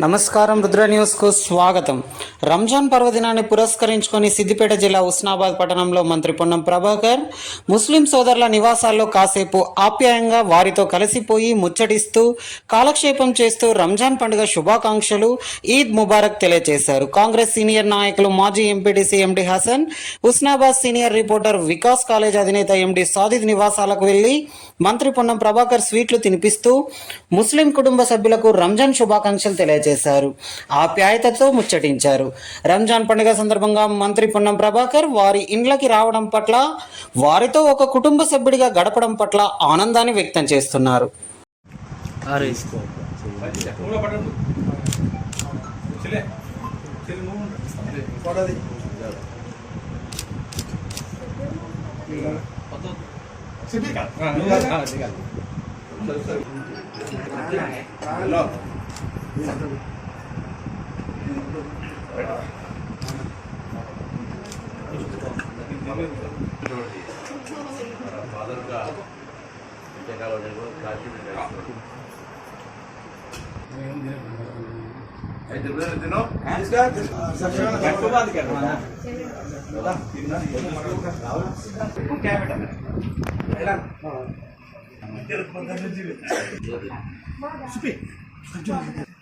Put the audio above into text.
నమస్కారం, రుద్ర న్యూస్ కు స్వాగతం. రంజాన్ పర్వదినాన్ని పురస్కరించుకొని సిద్దిపేట జిల్లా ఉస్నాబాద్ పట్టణంలో మంత్రి పొన్నం ప్రభాకర్ ముస్లిం సోదరుల నివాసాల్లో కాసేపు ఆప్యాయంగా వారితో కలిసిపోయి ముచ్చటిస్తూ కాలక్షేపం చేస్తూ రంజాన్ పండుగ శుభాకాంక్షలు, ఈద్ ముబారక్ తెలియజేశారు. కాంగ్రెస్ సీనియర్ నాయకులు మాజీ MPTC MD Hasan, Husnabad senior reporter Vikas college అధినేత ఎండి సాదిద్ నివాసాలకు వెళ్లి మంత్రి పొన్నం ప్రభాకర్ స్వీట్లు తినిపిస్తూ ముస్లిం కుటుంబ సభ్యులకు రంజాన్ శుభాకాంక్షలు తెలియజేశారు. ఆప్యాయతతో ముచ్చటించారు. రంజాన్ పండుగ సందర్భంగా మంత్రి పొన్నం ప్రభాకర్ వారి ఇండ్లకి రావడం పట్ల, వారితో ఒక కుటుంబ సభ్యుడిగా గడపడం పట్ల ఆనందాన్ని వ్యక్తం చేస్తున్నారు. क्या